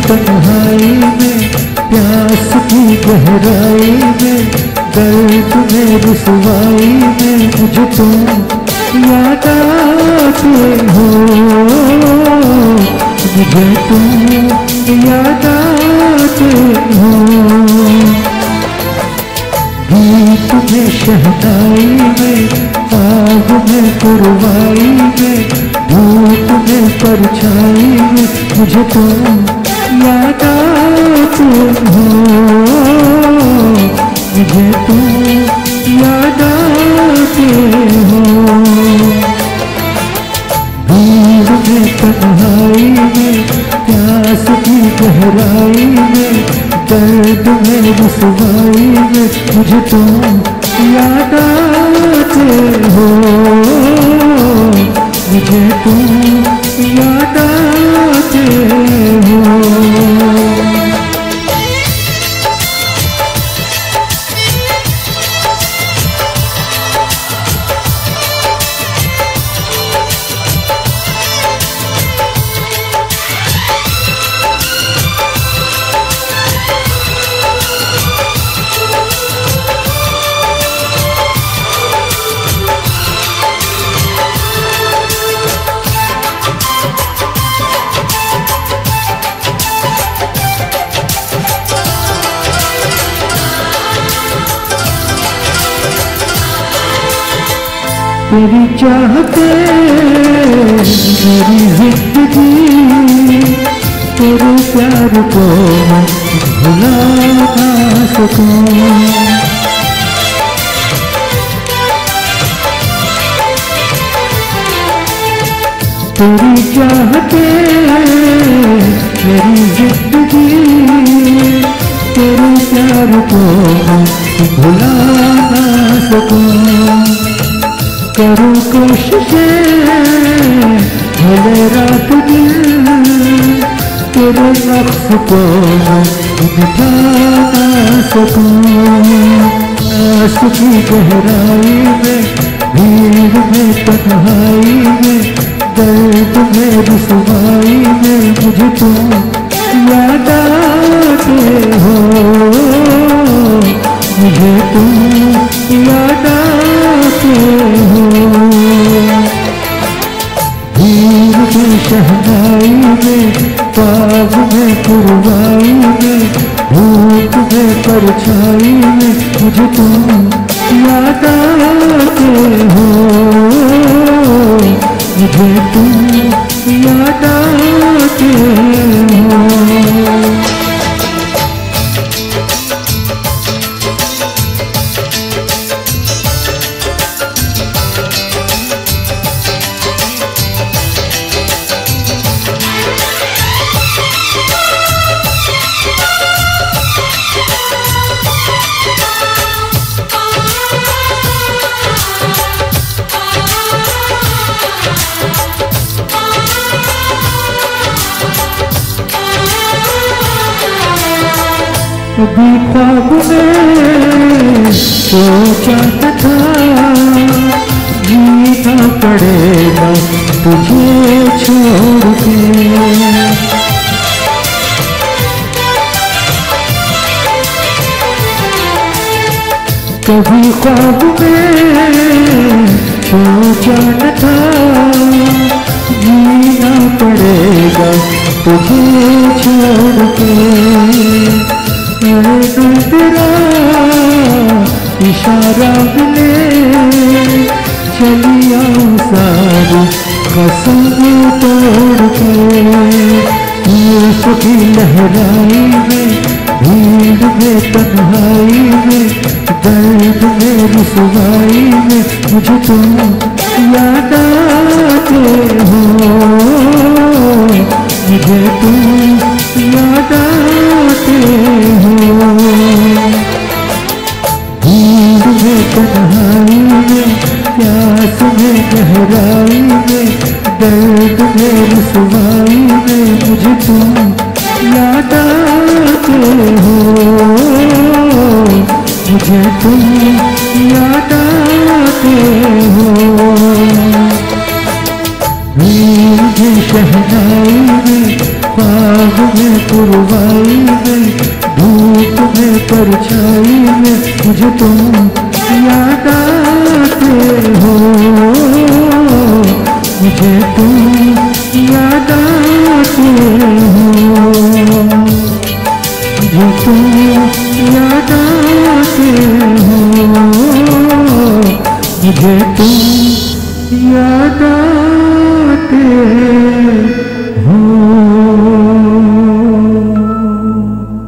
तन्हाई में, प्यास की गहराई में, दर्द में रुसवाई में मुझे तुम याद आते हो, मुझे तुम याद आते हो। गीत में शहनाई में, आग में कुरवाई में, धूप में परछाई में मुझे तुम याद आते हो, मुझे तुम याद आते हो। भीड़ में तन्हाई में, प्यास की गहराई में, दर्द में रुसवाई में मुझे तुम याद आते हो, मुझे तुम याद आते हो। तेरी चाहते मेरी जिंदगी, तेरे प्यार को मैं भुला ना सकूं। तेरी चाहते मेरी जिंदगी, तेरे प्यार को मैं भुला ना सकूं। करूँ कोशिशें भले रात दिन, तेरे नक्श को मैं मिटा ना सकूं। आस की गहराई में, भीड़ में तन्हाई में, दर्द में रुसवाई में मुझे तुम याद आते हो, मुझे तुम याद आते हो। भीड़ में शहनाई में, पाग में कुरवाई में, धूप में परछाई में मुझे तुम याद आते हो, मुझे तुम याद आते हो। कभी ख्वाब में सोचा न था, जीना पड़ेगा तुझे छोड़ के। कभी ख्वाब में सोचा न था, जीना पड़ेगा तुझे छोड़ के। तेरा इशारा मिले चली आऊं सारी कसम तोड़ के। यूं की लहराई में, भीड़ में तन्हाई में, दर्द में रुसवाई में मुझे तुम याद आते हो, मुझे तुम याद आते हो। भीड़ में तन्हाई में, प्यास में गहराई में, दर्द में रुसवाई में मुझे तुम याद आते हो, मुझे तुम याद आते हो। भीड़ में शहनाई में, बाग में पुरवाई में धूप में परछाई में मुझे तुम याद आते हो, मुझे तुम याद आते हो, मुझे तुम याद आते हो, मुझे तुम याद आते हो।